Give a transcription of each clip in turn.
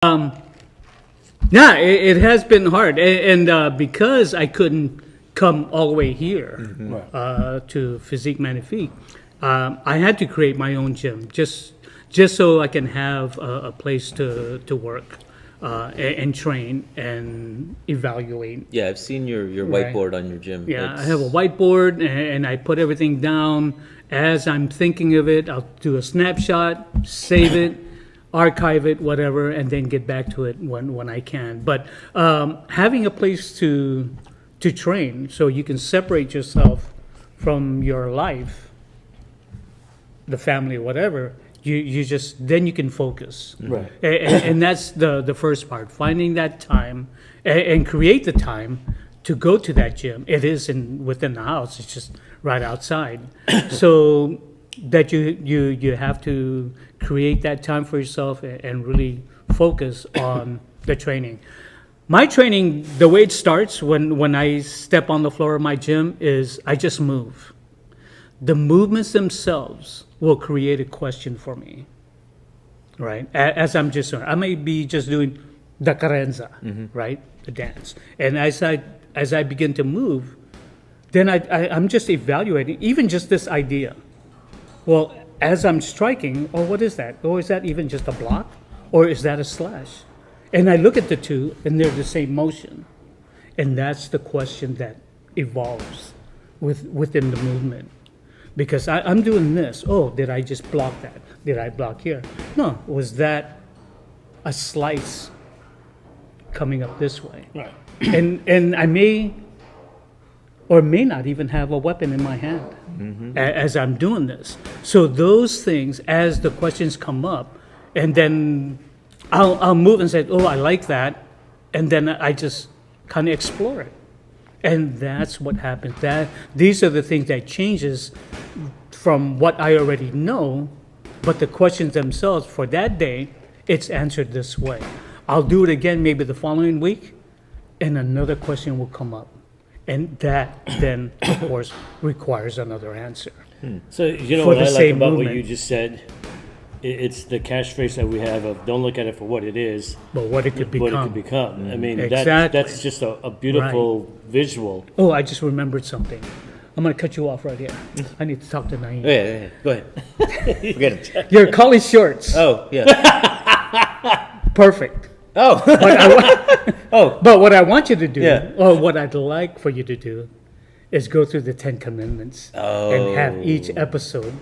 Yeah, it has been hard, and because I couldn't come all the way here to Physique Magnifique, I had to create my own gym just so I can have a place to work and train and evaluate. Yeah, I've seen your Right. whiteboard on your gym. Yeah, I have a whiteboard and I put everything down as I'm thinking of it. I'll do a snapshot, save it, archive it, whatever, and then get back to it when I can. But having a place to train so you can separate yourself from your life, the family, whatever, you just, then you can focus. Right. And that's the first part, finding that time and create the time to go to that gym. It is within the house, it's just right outside. So that you have to create that time for yourself and really focus on the training. My training, the way it starts when I step on the floor of my gym is I just move. The movements themselves will create a question for me, right? As I'm just doing, I may be just doing the carenza, right? The dance. And as I begin to move, then I'm just evaluating, even just this idea. Well, as I'm striking, oh, what is that? Oh, is that even just a block? Or is that a slash? And I look at the two, and they're the same motion. And that's the question that evolves within the movement. Because I'm doing this. Oh, did I just block that? Did I block here? No, was that a slice coming up this way? Right. And I may or may not even have a weapon in my hand as I'm doing this. So those things, as the questions come up, and then I'll move and say, oh, I like that, and then I just kind of explore it. And that's what happens. These are the things that changes from what I already know, but the questions themselves for that day, it's answered this way. I'll do it again maybe the following week, and another question will come up. And that then, of course, requires another answer. So you know For what the I like same about what movement. you just said? It's the catchphrase that we have of don't look at it for what it is, But what it could what become. it could become. I mean, Exactly. that's just a beautiful visual. Oh, I just remembered something. I'm going to cut you off right here. I need to talk to Naeem. Yeah, go ahead. Forget it. Your collie shorts. Oh, yeah. Perfect. Oh, But what I want you to do, Yeah. or what I'd like for you to do, is go through the 10 Commandments and have each episode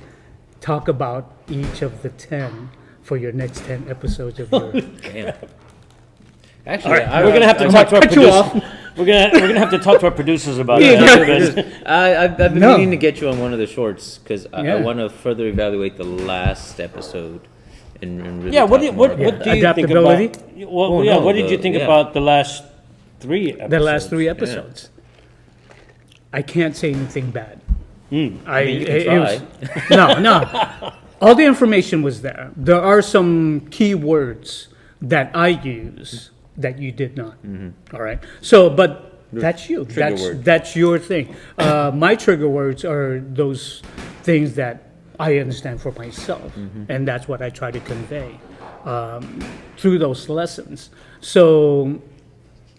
talk about each of the 10 for your next 10 episodes of your. damn. Actually, We're gonna have to talk to our cut you off. producers. We're gonna have to talk to our producers about Yeah. that. because- I've been No. meaning to get you on one of the shorts because I Yeah. want to further evaluate the last episode and really Yeah, what do talk you, more what, about what it. do you think Adaptability? about? Well, Oh, yeah. no, What did you think yeah. about the last 3 episodes? The last 3 episodes. I can't say anything bad. I mean, you can it was- no. All the information was there. There are some key words that I use that you did not. All right. So, but that's you. trigger word. That's your thing. My trigger words are those things that I understand for myself, and that's what I try to convey through those lessons. So,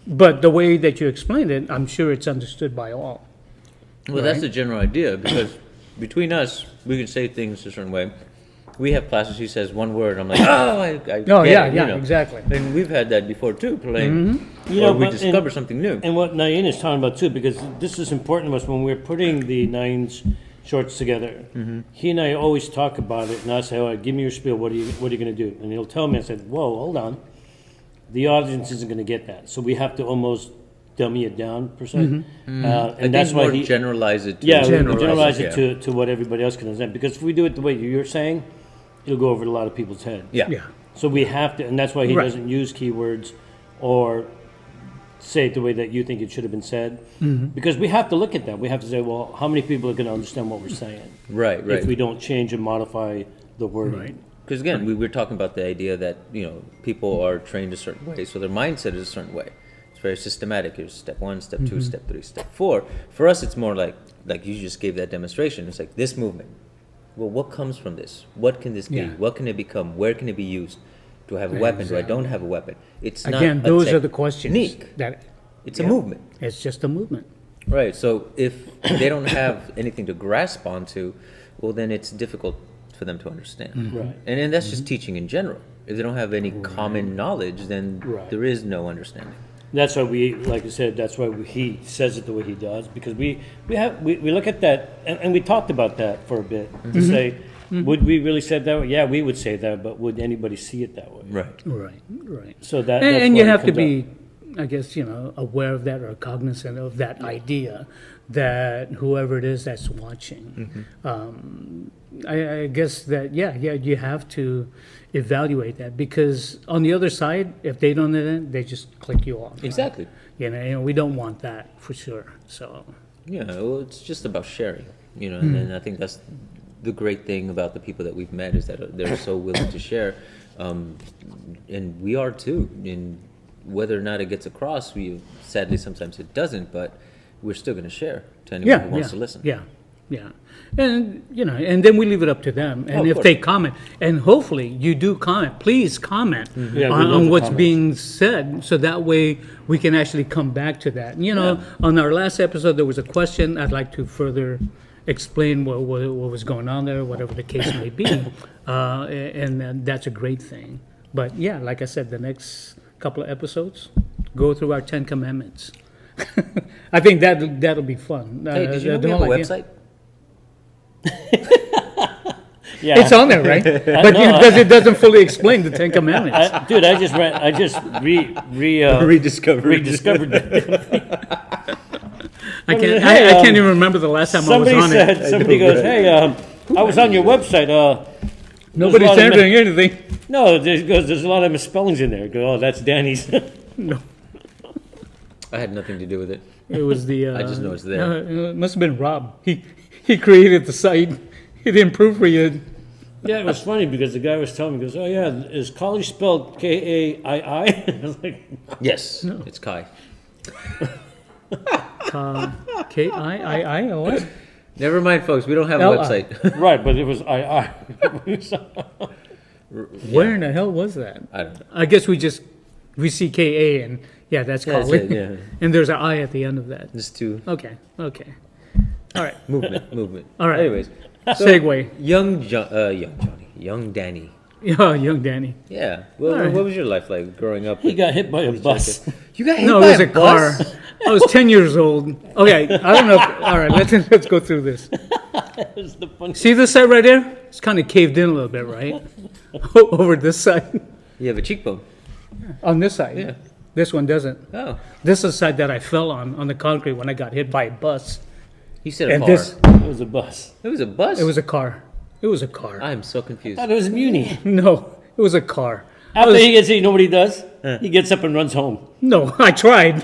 but the way that you explained it, I'm sure it's understood by all. Well, that's the general idea because between us, we can say things a certain way. We have classes. He says one word. I'm like, oh, I Oh, get yeah, it, yeah, you know. exactly. And we've had that before too, playing, You or know, we but- discover something new. And what Nain is talking about too, because this is important to us when we're putting the Nain's shorts together. He and I always talk about it, and I say, "All right, give me your spiel. What are you going to do?" And he'll tell me. I said, "Whoa, hold on. The audience isn't going to get that, so we have to almost dummy it down per se." And I that's think why more he generalize it. To Yeah, we Generalize generalize it, it to what everybody else can understand. Because if we do it the way you're saying, it'll go over a lot of people's head. Yeah. Yeah. So we have to, and that's why he Right. doesn't use keywords or say it the way that you think it should have been said. Because we have to look at that. We have to say, well, how many people are going to understand what we're saying Right, right. if we don't change and modify the wording? Right. Because again, we were talking about the idea that people are trained a certain way, so their mindset is a certain way. It's very systematic. Here's step 1, step 2, step 3, step 4. For us, it's more like you just gave that demonstration. It's like this movement. Well, what comes from this? What can this be? Yeah. What can it become? Where can it be used? Do I have a weapon? Do I don't have a weapon? It's not Again, a those are the questions. technique. That It's a movement. it's just a movement. Right. So if they don't have anything to grasp onto, well, then it's difficult for them to understand. Right. And then that's just teaching in general. If they don't have any common knowledge, then Right. there is no understanding. That's why we, like I said, that's why he says it the way he does, because we look at that, and we talked about that for a bit, to say, would we really say it that way? Yeah, we would say that, but would anybody see it that way? Right. Right. So that's And why you it have to comes be, I guess, aware of that or cognizant of that idea that whoever it is that's watching. I guess that, you have to evaluate that, because on the other side, if they don't know that, they just click you off. right? Exactly. And we don't want that for sure. So, Yeah. Well, it's just about sharing, and then I think that's the great thing about the people that we've met is that they're so willing to share, and we are too. And whether or not it gets across, sadly sometimes it doesn't, but we're still going to share to anyone who wants to listen. Yeah. And, and then we leave it up to them. And of if course. they comment, and hopefully you do comment, please comment Yeah, we on, love the what's comments. being said. So that way we can actually come back to that. On our last episode, there was a question. I'd like to further explain what was going on there, whatever the case may be. And that's a great thing. But yeah, like I said, the next couple of episodes, go through our 10 Commandments. I think that'll be fun. Hey, did you know we have a website? Yeah. It's on there, right? But no, because it doesn't fully explain the Ten Commandments. Dude, I just rediscovered it. I can't. Hey, I can't even remember the last time Somebody I was on said, it. somebody goes, hey, I was on your website. Nobody's there's a lot of saying anything. No, there's a lot of misspellings in there. I go, oh, that's Danny's. No, I had nothing to do with it. it was the. I just know it's there. It must have been Rob. He created the site. He didn't proofread. Yeah, it was funny because the guy was telling me, he goes, oh yeah, is college spelled Kaii? I was like, Yes, it's Kai. K-I-I-I or what? Never mind, folks. We don't have a L-I. website. right, but it was I. Where in the hell was that? I don't know. I guess we see K-A and yeah, that's Yeah, that's college. it, yeah. And there's an I at the end of that. Just to Okay. All right. movement. All right. Anyways, Segue. young Danny. Yeah, young Danny. Yeah. Well, All right. what was your life like growing up? He got hit by a bus. You got hit No, by it was a car. bus? I was 10 years old. Okay, I don't know. All right, let's go through this. That was the funny. See this side right there? It's kind of caved in a little bit, right? Over this side. You have a cheekbone. On this side. Yeah. This one doesn't. Oh, This is the side that I fell on the concrete when I got hit by a bus. you said a And car. It was a bus. It was a bus. It was a car. It was a car. I'm so confused. I thought it was Muni. No, it was a car. After he gets hit, you know what he does? He gets up and runs home. No, I tried.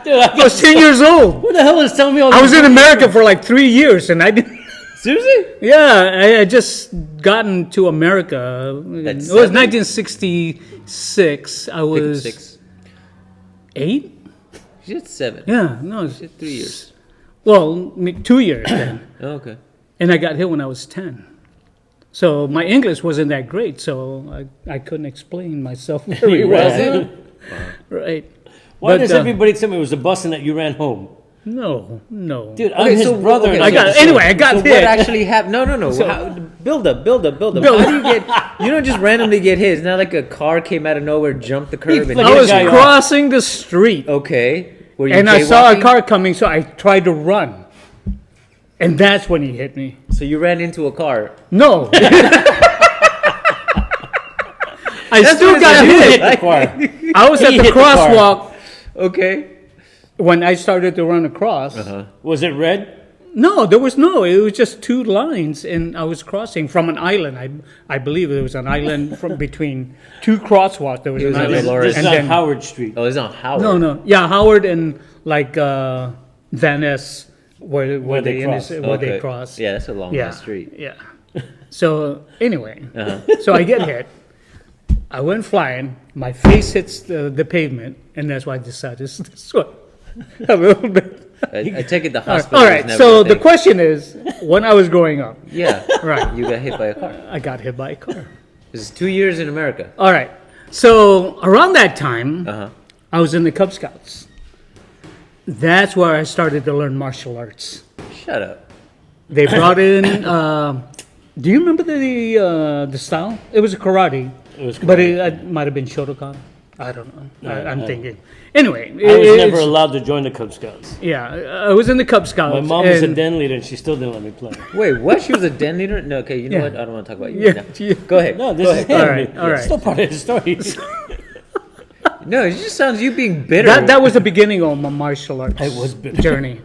Dude, I was 10 years old. who the hell is telling me all I this? was in America for like 3 years, and I didn't. Seriously? Yeah, I had just gotten to America. It was 7? 1966. I was 6. 8? You said 7. Yeah, no, You said 3 years. well, 2 years then. Oh, okay. And I got hit when I was 10. So my English wasn't that great, so I couldn't explain myself very You well. wasn't? Right. Why But, does everybody tell me it was a bus and that you ran home? No. Dude, I'm Okay, his so- brother. okay, and I got his anyway. son. I got So hit. what actually happened? No. Build up. Build How do you get? You don't just randomly get hit. It's not like a car came out of nowhere, jumped the curb, and flicked I the was guy off. crossing the street, okay. Were you and I saw a jaywalking? car coming, so I tried to run, and that's when he hit me. So you ran into a car. No. I That's still what got it He hit. hit the car. I was at He the hit the car. crosswalk Okay. when I started to run across. Was it red? No, there was no. It was just two lines, and I was crossing from an island. I believe it was an island from between two crosswalks. There was It an was on island, Dolores. This is and on then Howard Street. Oh, it's on Howard. no, yeah, Howard and like Van Ness, where they cross. where they Okay. cross. Yeah, that's a long Yeah, ass street. yeah. So anyway, Uh-huh. so I get hit. I went flying. My face hits the pavement, and that's why I decided this way. A little bit. I take it the hospital. All was right. never So a the thing. question is, when I was growing up, Yeah. Right. You got hit by a car. I got hit by a car. This is 2 years in America. All right. So around that time, Uh-huh. I was in the Cub Scouts. That's where I started to learn martial arts. Shut up. They brought in. Do you remember the style? It was a karate, It was but it might have been Shotokan. I don't know. I'm thinking. Anyway, I was never it's- allowed to join the Cub Scouts. Yeah, I was in the Cub Scouts. My mom was a and- den leader, and she still didn't let me play. Wait, what? She was a den leader? No, okay, you know Yeah. what? I don't want to talk about you Yeah, right now. yeah. Go ahead. No, this Go is ahead. him. All right, all right. It's still part of the story. No, it just sounds you being bitter. That was the beginning of my martial arts I was bitter. journey.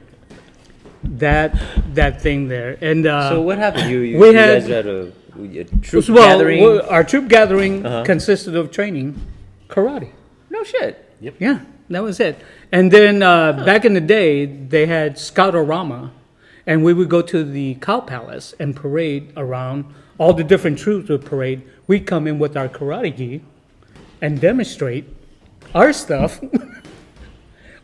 That thing there, and So what happened? You we guys had- had a troop well, gathering? our troop gathering Uh-huh. consisted of training karate. No shit. Yeah, that was it. And then back in the day, they had Scoutorama, and we would go to the Cow Palace and parade around. All the different troops would parade. We'd come in with our karate gi and demonstrate our stuff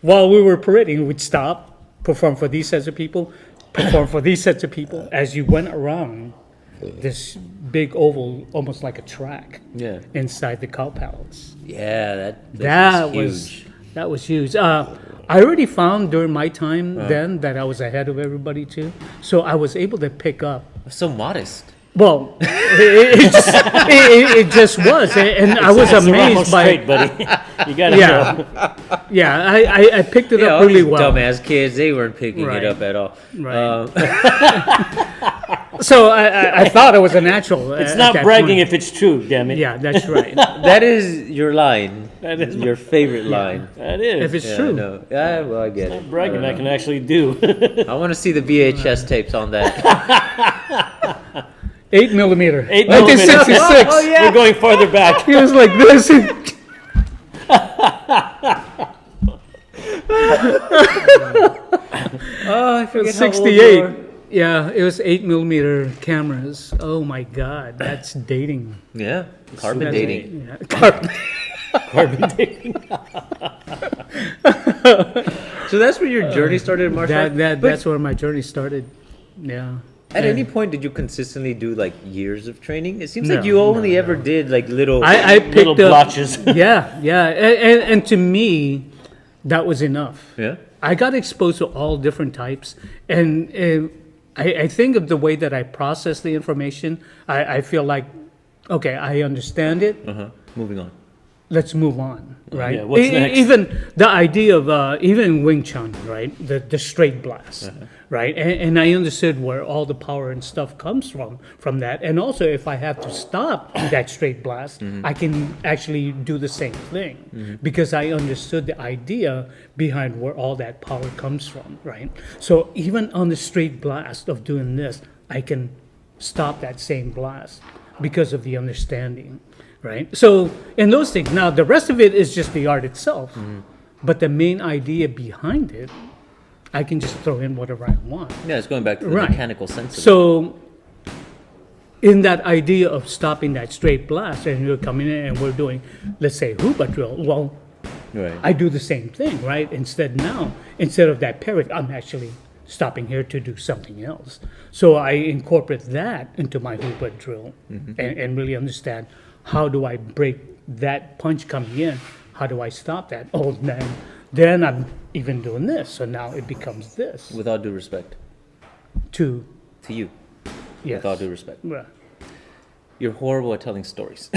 while we were parading. We'd stop, perform for these sets of people, perform for these sets of people as you went around this big oval, almost like a track Yeah. inside the Cow Palace. Yeah, that That was was huge. that was huge. I already found during my time then that I was ahead of everybody too, so I was able to pick up. So modest. Well, it just was, and I was It's the Ramos amazed by. trait, buddy. You gotta Yeah, know. yeah, I picked it Yeah, up all really these well. dumbass kids, they weren't picking Right. it up at all. Right. So I thought I was a natural. It's not bragging if it's true, damn it. Yeah, that's right. That is your line. That is your favorite line. That is. If it's Yeah, I true. know. Yeah, well, I get it. bragging, I can actually do. I want to see the VHS tapes on that. 8 millimeter. 8 1966. Oh, yeah. We're going farther back. He was like this. Oh, I forget how old you 68. are. Yeah, it was 8 millimeter cameras. Oh my God, that's dating. Yeah, carbon That's- dating. Yeah. Carbon. Carbon dating. So that's where your journey started in martial arts? But That's where my journey started. Yeah. at any point, did you consistently do like years of training? It seems No, like you only ever did like little. I picked Little up. blotches. Yeah, yeah, and to me, that was enough. Yeah. I got exposed to all different types, and I think of the way that I process the information. I feel like, okay, I understand it. Moving on. Let's move on, right? Yeah, what's next? Even the idea of even Wing Chun, right? The straight blast, right? And I understood where all the power and stuff comes from that. And also, if I have to stop that straight blast, I can actually do the same thing because I understood the idea behind where all that power comes from, right? So even on the straight blast of doing this, I can stop that same blast because of the understanding. Right. So in those things, now the rest of it is just the art itself, but the main idea behind it, I can just throw in whatever I want. Yeah, it's going back to the Right. mechanical sense of it. So in that idea of stopping that straight blast, and you're coming in and we're doing, let's say, Huba drill. Well, Right. I do the same thing, right? Instead of that parrot, I'm actually stopping here to do something else. So I incorporate that into my Huba drill and really understand. How do I break that punch coming in? How do I stop that? Oh, then I'm even doing this. So now it becomes this. With all due respect To, to you. yes. With all due respect. Right. You're horrible at telling stories.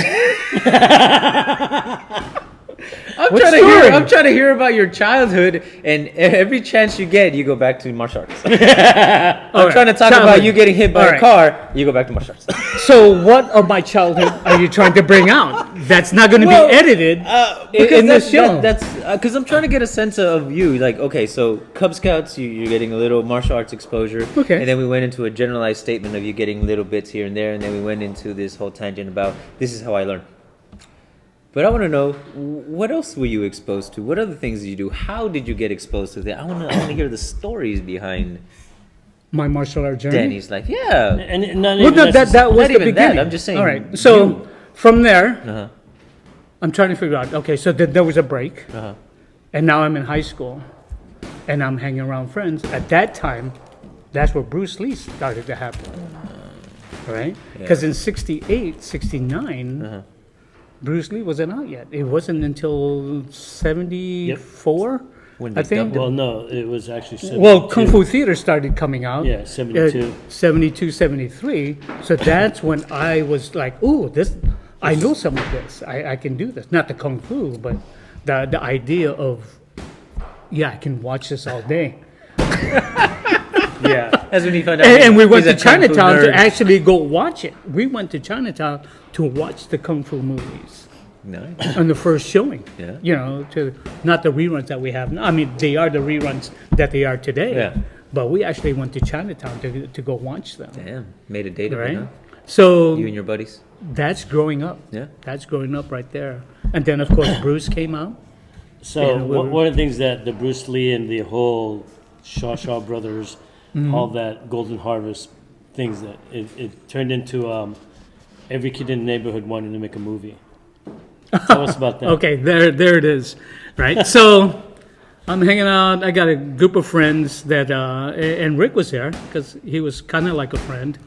What story? I'm trying to hear about your childhood, and every chance you get, you go back to martial arts. I'm right. trying to talk Childhood. about you getting hit by All a right. car, you go back to martial arts. So what of my childhood are you trying to bring out? That's not going to Well, be edited Because in this show. that's because I'm trying to get a sense of you. Like, okay, so Cub Scouts, you're getting a little martial arts exposure. Okay. And then we went into a generalized statement of you getting little bits here and there, and then we went into this whole tangent about this is how I learn. But I want to know, what else were you exposed to? What other things did you do? How did you get exposed to that? I want to hear the stories behind My martial art journey. Danny's life. Yeah. And not Well, even no, that was Not the even that, beginning. I'm just saying All right. So you. from there, Uh-huh. I'm trying to figure out. Okay, so there was a break, Uh-huh. and now I'm in high school. and I'm hanging around friends. At that time, that's where Bruce Lee started to happen, right? Because in 68, 69, Bruce Lee wasn't out yet. It wasn't until 74, When I they think. dubbed him. Well, no, it was actually 72. Well, Kung Fu Theater started coming out. Yeah, 72. 72, 73. So that's when I was like, ooh, this, I know some of this. I can do this. Not the Kung Fu, but the idea of, yeah, I can watch this all day. Yeah. That's when he found out. And we went he's to a Kung Fu Chinatown to nerd. actually go watch it. We went to Chinatown to watch the Kung Fu movies Nice. on the first showing. Yeah. You know, to not the reruns that we have now. I mean, they are the reruns that they are today. Yeah. But we actually went to Chinatown to go watch them. Damn, made a date of it, Right? huh? So You and your buddies. that's growing up. Yeah. That's growing up right there. And then, of course, Bruce came out. So Yeah, we were- one of the things that the Bruce Lee and the whole Shaw brothers, all that Golden Harvest things, that it turned into every kid in the neighborhood wanted to make a movie. Tell us about that. Okay, there it is, right? So I'm hanging out. I got a group of friends that, and Rick was there because he was kind of like a friend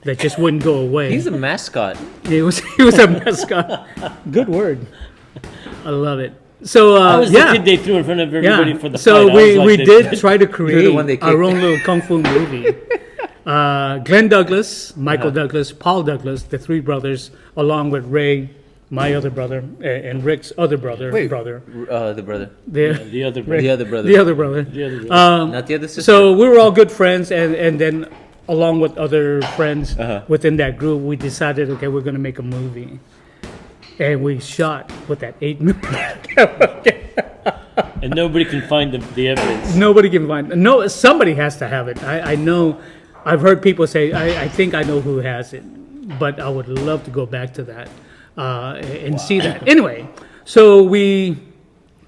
that just wouldn't go away. He's a mascot. he was a mascot. Good word. I love it. So I was yeah. the kid they threw in front of everybody Yeah. for the So fight. I was like we the- did try to create one they our kicked. own little kung fu movie. Glenn Douglas, Michael Douglas, Paul Douglas, the three brothers, along with Ray, my other brother, and Rick's other brother. Wait, brother. the brother. The other The other brother. The other brother. The other Not the other sister. So we were all good friends, and then along with other friends within that group, we decided, okay, we're going to make a movie. And we shot with that 8mm. and nobody can find the evidence. Nobody can find. No, somebody has to have it. I know. I've heard people say, I think I know who has it, but I would love to go back to that and see that. Anyway, so we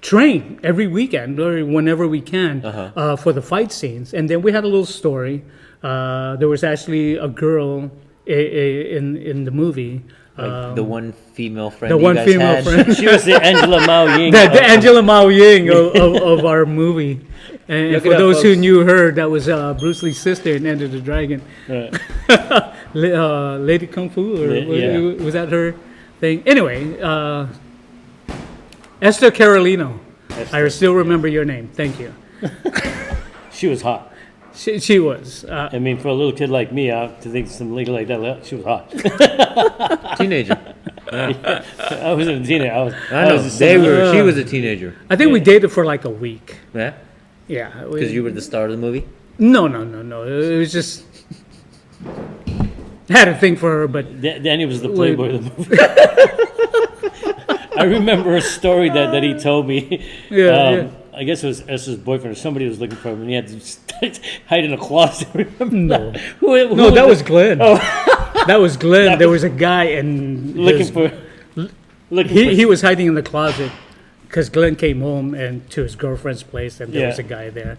train every weekend or whenever we can for the fight scenes, and then we had a little story. There was actually a girl in the movie. Like the one female friend. The you one guys female had. friend. She was the Angela Mao Ying. The Angela Mao Ying of our movie. And Look for it up, those who folks. knew her, that was Bruce Lee's sister in Enter the Dragon. Right. Lady Kung Fu, or Yeah. was that her thing? Anyway, Esther Carolino. I still remember your name. Thank you. She was hot. She was. I mean, for a little kid like me, to think some lady like that, she was hot. Teenager. I wasn't a teenager. I know. She was a teenager. I think we dated for like a week. Yeah. Yeah. Because you were the star of the movie. No. It was just had a thing for her, but Danny was the playboy of the movie. I remember a story that he told me. Yeah. I guess it was Esther's boyfriend or somebody was looking for him, and he had to hide in a closet. Remember that? Who no, that was it? Glenn. That was Glenn. There was a guy and he was hiding in the closet because Glenn came home and to his girlfriend's place, and there was a guy there.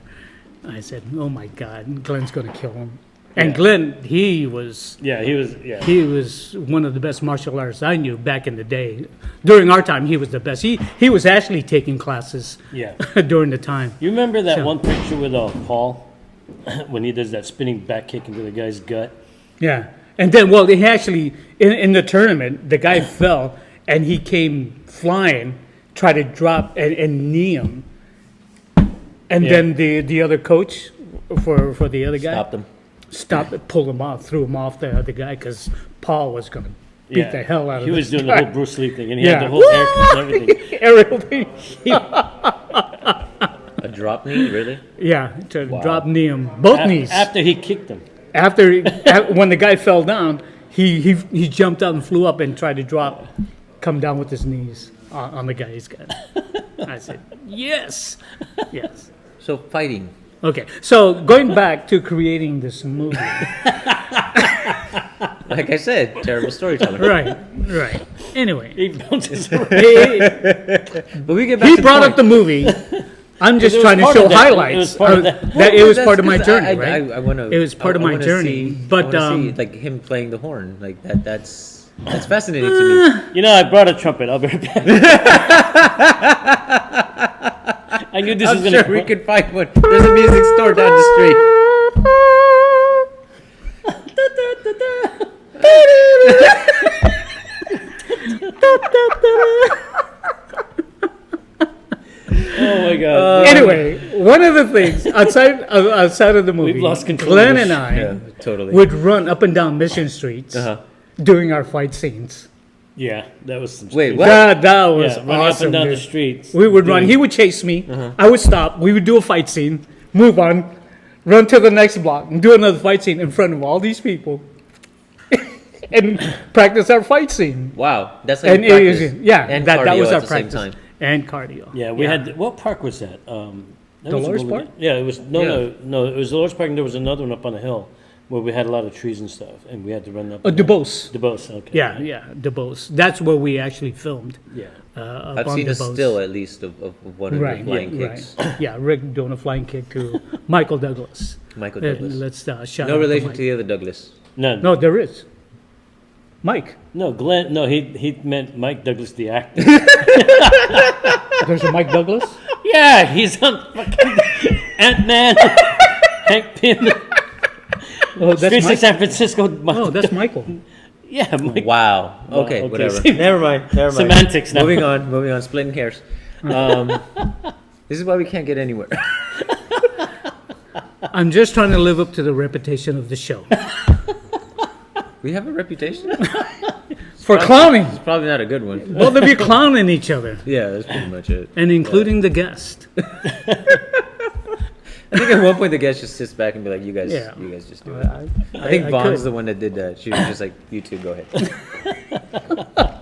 I said, "Oh my God, Glenn's going to kill him." And Glenn, he was one of the best martial artists I knew back in the day. During our time, he was the best. He was actually taking classes during the time. You remember that one picture with Paul when he does that spinning back kick into the guy's gut? Yeah. And then, well, he actually, in the tournament, the guy fell and he came flying, tried to drop and knee him. And then the other coach for the other guy Stopped him. pulled him off, threw him off the other guy because Paul was going to beat the hell out of him. He was doing the whole Bruce Lee thing, and he had the whole haircut and everything. Aerial thing. A drop knee, really? Yeah, to drop knee him. Both knees. After he kicked him. When the guy fell down, he jumped out and flew up and tried to come down with his knees on the guy's gut. I said, yes. So fighting. Okay, so going back to creating this movie. Like I said, terrible storyteller. Right. Anyway, He bounces around. But we get back he to brought point. up the movie. I'm just It was trying to part show of that. highlights. It was part of that. It was That's part of my 'cause journey, right? I wanna, It was part of my wanna journey, see- but, I wanna see, like him playing the horn, like that's fascinating to me. You know, I brought a trumpet. I'll be right back. I knew this I'm was going to sure we could find one. There's a music store down the street. Oh my God. Anyway, one of the things outside of the movie, We've lost control Glenn of and this. I Yeah, totally. would run up and down Mission Streets Uh-huh. during our fight scenes. Yeah, that was some Wait, stupid- what? That was Yeah, running up awesome. and down the dude. streets. We would run. He would chase me. I would stop. We would do a fight scene, move on, run to the next block, and do another fight scene in front of all these people, and practice our fight scene. Wow, that's like And it was, practice. yeah, and that cardio was at our the same practice. time. And cardio. Yeah, we had, what park was that? That was Dolores a- Park? Yeah, it was, Yeah. it was Dolores Park, and there was another one up on the hill where we had a lot of trees and stuff, and we had to run up. DuBose. DuBose, okay. Yeah, DuBose. That's where we actually filmed. Yeah. Up I've on seen a DuBose. still at least of one of Right, the flying yeah, kicks. right. Yeah, Rick doing a flying kick to Michael Douglas. Michael Douglas. Let's shout No out relation Mike. to the other Douglas. None. No, there is. Mike. No, Glenn, no, he meant Mike Douglas, the actor. There's a Mike Douglas. Yeah, he's on fucking Ant-Man, Hank Pym, Oh, that's Streets of Mike. San Francisco. Oh, that's Michael. Yeah, Mike. Wow. Well, Okay, okay, whatever. same- Never mind. Never mind. Semantics now. Moving on. Splitting hairs. This is why we can't get anywhere. I'm just trying to live up to the reputation of the show We have a reputation. for clowning. It's probably not a good one. Both of you clowning each other, Yeah, that's pretty much it. and including the guest. I think at one point the guest just sits back and be like, "You guys, Yeah. you guys just do it." I think I Vaughn's could. the one that did that. She was just like, "You two, go ahead."